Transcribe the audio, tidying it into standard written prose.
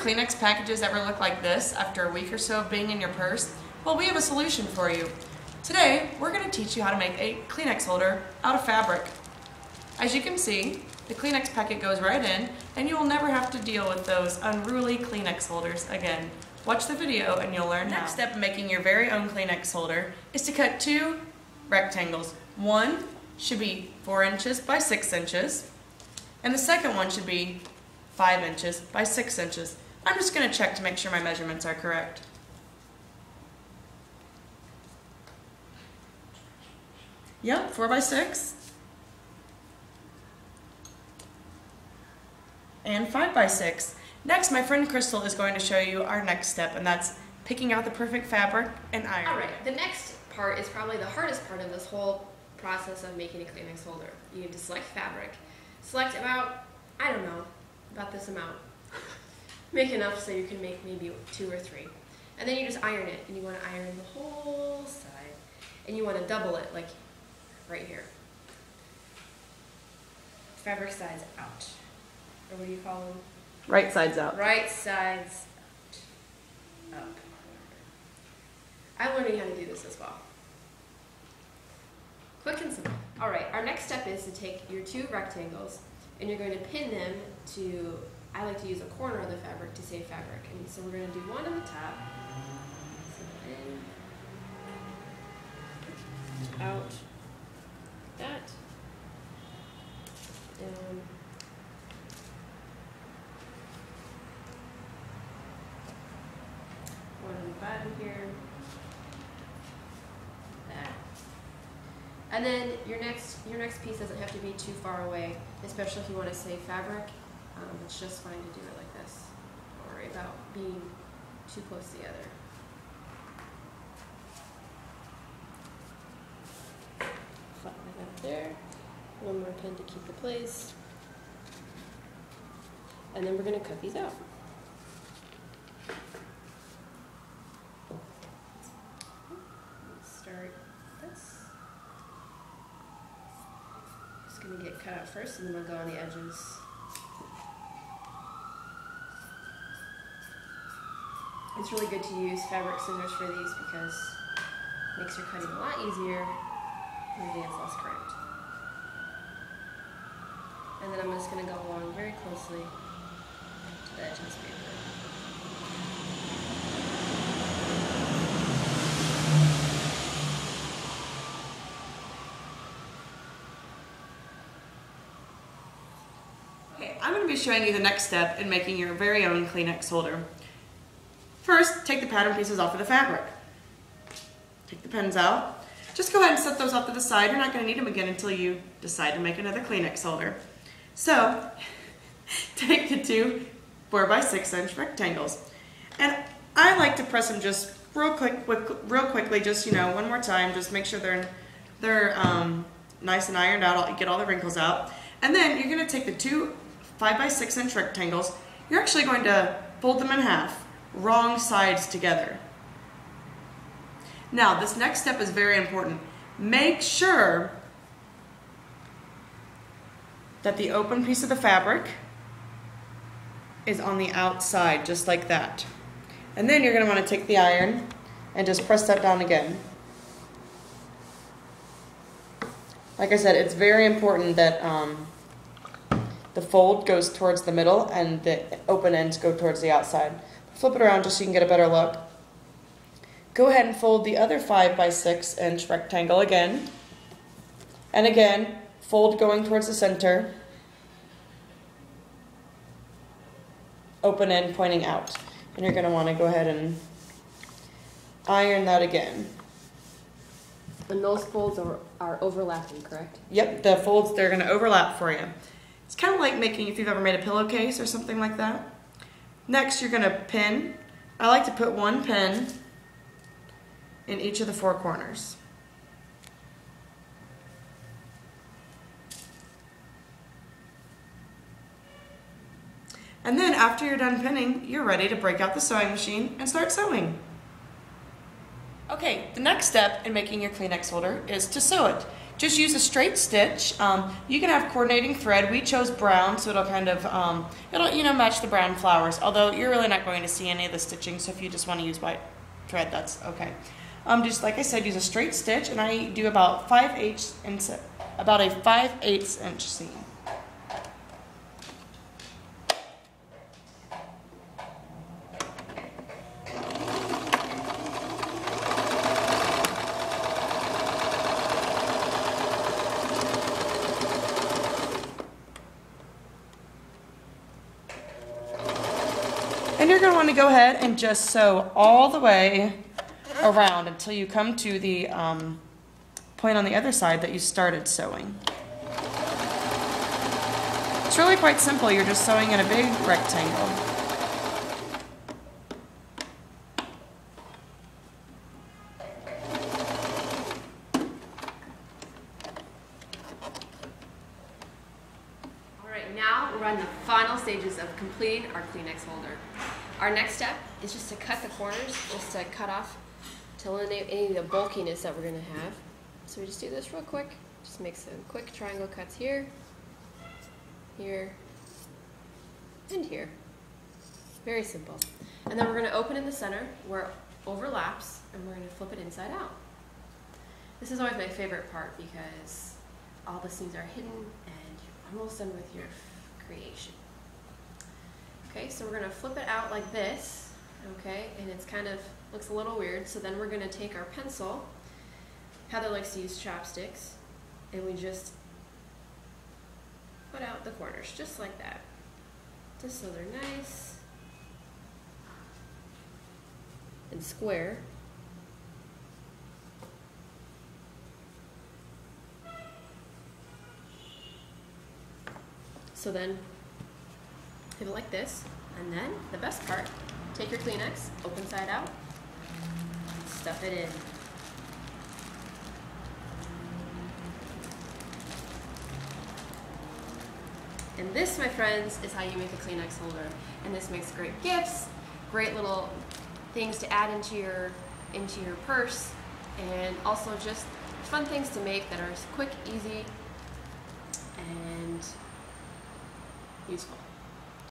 Kleenex packages ever look like this after a week or so of being in your purse? Well, we have a solution for you. Today, we're going to teach you how to make a Kleenex holder out of fabric. As you can see, the Kleenex packet goes right in, and you will never have to deal with those unruly Kleenex holders again. Watch the video and you'll learn how. Next step in making your very own Kleenex holder is to cut 2 rectangles. One should be 4 inches by 6 inches, and the second one should be 5 inches by 6 inches. I'm just going to check to make sure my measurements are correct. Yep, 4 by 6. And 5 by 6. Next, my friend Crystal is going to show you our next step, and that's picking out the perfect fabric and ironing. Alright, the next part is probably the hardest part of this whole process of making a Kleenex holder. You need to select fabric. Select about, I don't know, about this amount. Make enough so you can make maybe 2 or 3. And then you just iron it, and you want to iron the whole side. And you want to double it, like right here. Fabric sides out. Or what do you call them? Right sides out. Right sides up. I'm learning how to do this as well. Quick and simple. Alright, our next step is to take your 2 rectangles and you're going to pin them to, I like to use a corner of the fabric to save fabric. And so we're going to do one on the top. So in, out, that, down, one on the bottom here, that. And then your next piece doesn't have to be too far away, especially if you want to save fabric. It's just fine to do it like this. Don't worry about being too close together. Flatten it out there. One more pin to keep the place. And then we're going to cut these out. Start this. Just going to get cut out first, and then we'll go on the edges. It's really good to use fabric scissors for these because it makes your cutting a lot easier and everything is less cramped. And then I'm just going to go along very closely to the edge of this paper. Okay, I'm going to be showing you the next step in making your very own Kleenex holder. First, take the pattern pieces off of the fabric. Take the pins out. Just go ahead and set those off to the side. You're not going to need them again until you decide to make another Kleenex holder. So, take the 2 4 by 6 inch rectangles. And I like to press them just real quickly, just, you know, one more time. Just make sure they're nice and ironed out. Get all the wrinkles out. And then you're going to take the 2 5 by 6 inch rectangles. You're actually going to fold them in half. Wrong sides together. Now, this next step is very important. Make sure that the open piece of the fabric is on the outside, just like that. And then you're going to want to take the iron and just press that down again. Like I said, it's very important that the fold goes towards the middle and the open ends go towards the outside. Flip it around just so you can get a better look. Go ahead and fold the other 5 by 6 inch rectangle again. And again, fold going towards the center. Open end pointing out. And you're going to want to go ahead and iron that again. And those folds are overlapping, correct? Yep, the folds, they're going to overlap for you. It's kind of like making, if you've ever made a pillowcase or something like that. Next, you're going to pin. I like to put 1 pin in each of the 4 corners. And then after you're done pinning, you're ready to break out the sewing machine and start sewing. Okay, the next step in making your Kleenex holder is to sew it. just use a straight stitch. You can have coordinating thread. We chose brown, so it'll kind of, it'll match the brown flowers, although you're really not going to see any of the stitching, so if you just want to use white thread, that's okay. Just like I said, use a straight stitch, and I do about a 5/8 inch seam. And you're going to want to go ahead and just sew all the way around until you come to the point on the other side that you started sewing. It's really quite simple. You're just sewing in a big rectangle. Alright, now we're on the final stages of completing our Kleenex holder. Our next step is just to cut the corners, just to cut off to eliminate any of the bulkiness that we're going to have. So we just do this real quick. Just make some quick triangle cuts here, here, and here. Very simple. And then we're going to open in the center where it overlaps, and we're going to flip it inside out. This is always my favorite part because all the seams are hidden and you're almost done with your creation. Okay, so we're going to flip it out like this, okay, and it's kind of looks a little weird. So then we're going to take our pencil. Heather likes to use chopsticks, and we just put out the corners just like that, just so they're nice and square. So then have it like this, and then the best part, take your Kleenex, open side out, stuff it in. And this, my friends, is how you make a Kleenex holder. And this makes great gifts, great little things to add into your purse, and also just fun things to make that are quick, easy, and useful.